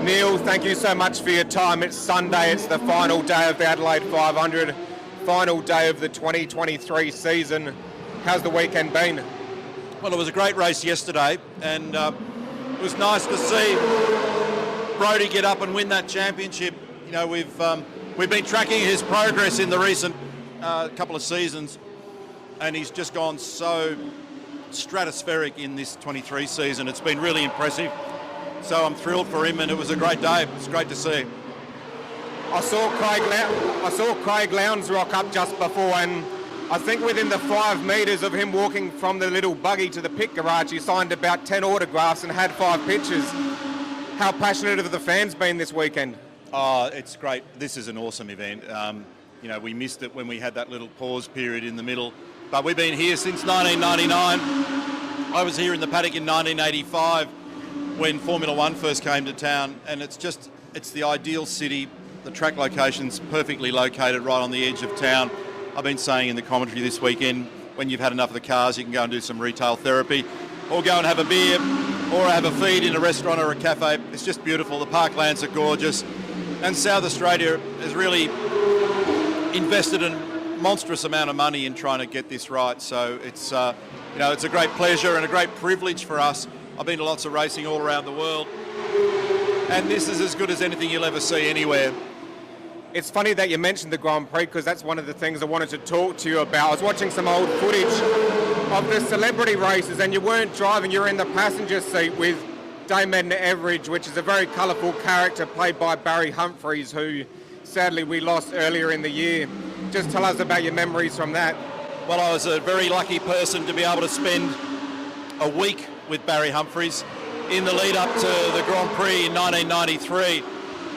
Neil, thank you so much for your time. It's Sunday, it's the final day of the Adelaide 500, final day of the 2023 season. How's the weekend been? Well, it was a great race yesterday, and it was nice to see Brodie get up and win that championship. You know, we've been tracking his progress in the recent couple of seasons, and he's just gone so stratospheric in this 23 season. It's been really impressive. So I'm thrilled for him, and it was a great day. It's great to see. I saw Craig Lowndes rock up just before, and I think within the 5 metres of him walking from the little buggy to the pit garage, he signed about 10 autographs and had 5 pictures. How passionate have the fans been this weekend? Oh, it's great. This is an awesome event. You know, we missed it when we had that little pause period in the middle, but we've been here since 1999. I was here in the paddock in 1985 when Formula One first came to town, and it's the ideal city. The track location's perfectly located right on the edge of town. I've been saying in the commentary this weekend, when you've had enough of the cars, you can go and do some retail therapy, or go and have a beer, or have a feed in a restaurant or a cafe. It's just beautiful. The parklands are gorgeous, and South Australia has really invested a monstrous amount of money in trying to get this right. So it's it's a great pleasure and a great privilege for us. I've been to lots of racing all around the world, and this is as good as anything you'll ever see anywhere. It's funny that you mentioned the Grand Prix, because that's one of the things I wanted to talk to you about. I was watching some old footage of the celebrity races, and you weren't driving, you were in the passenger seat with Dame Edna Everage, which is a very colourful character played by Barry Humphries, who sadly we lost earlier in the year. Just tell us about your memories from that. Well, I was a very lucky person to be able to spend a week with Barry Humphries in the lead up to the Grand Prix in 1993,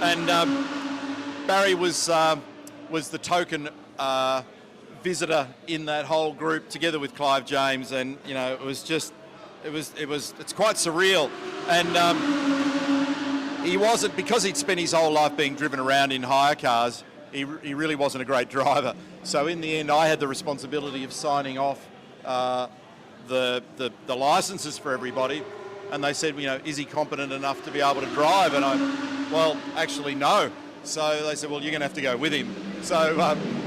and Barry was the token visitor in that whole group, together with Clive James, and you know, it's quite surreal. And he wasn't, because he'd spent his whole life being driven around in hire cars, he really wasn't a great driver. So in the end, I had the responsibility of signing off the licenses for everybody, and they said, you know, is he competent enough to be able to drive? And well, actually no. So they said, well, you're going to have to go with him. So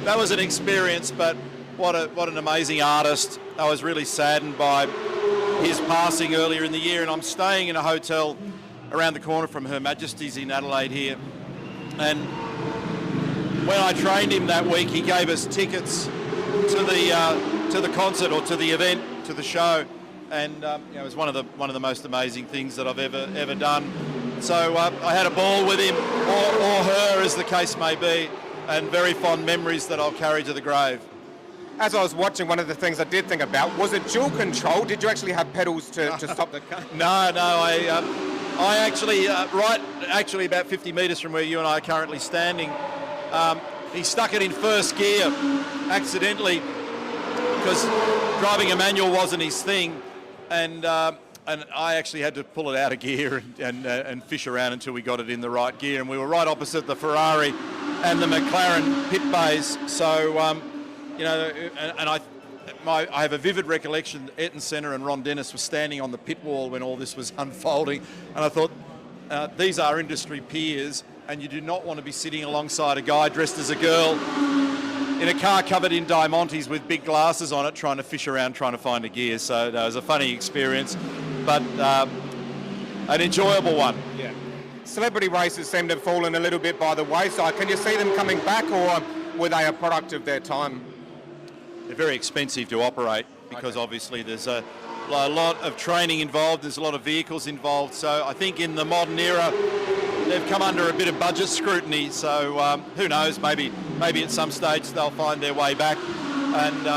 that was an experience, but what an amazing artist. I was really saddened by his passing earlier in the year, and I'm staying in a hotel around the corner from Her Majesty's in Adelaide here. And when I trained him that week, he gave us tickets to the concert, or to the event, to the show, and it was one of the most amazing things that I've ever done. So I had a ball with him, or her, as the case may be, and very fond memories that I'll carry to the grave. As I was watching, one of the things I did think about, was it dual control? Did you actually have pedals to stop the car? No, I actually, actually about 50 metres from where you and I are currently standing, he stuck it in first gear accidentally, because driving a manual wasn't his thing, and I actually had to pull it out of gear and fish around until we got it in the right gear, and we were right opposite the Ferrari and the McLaren pit bays. So I have a vivid recollection. Ayrton Senna and Ron Dennis were standing on the pit wall when all this was unfolding, and I thought, these are industry peers, and you do not want to be sitting alongside a guy dressed as a girl in a car covered in diamantes with big glasses on it, trying to fish around, trying to find a gear. So that was a funny experience, but an enjoyable one. Yeah. Celebrity races seem to have fallen a little bit by the wayside. Can you see them coming back, or were they a product of their time? They're very expensive to operate, because obviously there's a lot of training involved, there's a lot of vehicles involved. So I think in the modern era, they've come under a bit of budget scrutiny, so who knows, maybe at some stage they'll find their way back. And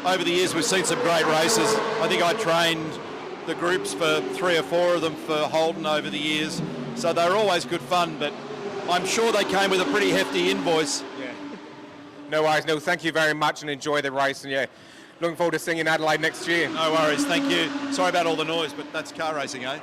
over the years we've seen some great races. I think I trained the groups for 3 or 4 of them for Holden over the years, so they're always good fun, but I'm sure they came with a pretty hefty invoice. Yeah. No worries, Neil, thank you very much, and enjoy the race, and yeah, looking forward to seeing you in Adelaide next year. No worries, thank you. Sorry about all the noise, but that's car racing, eh?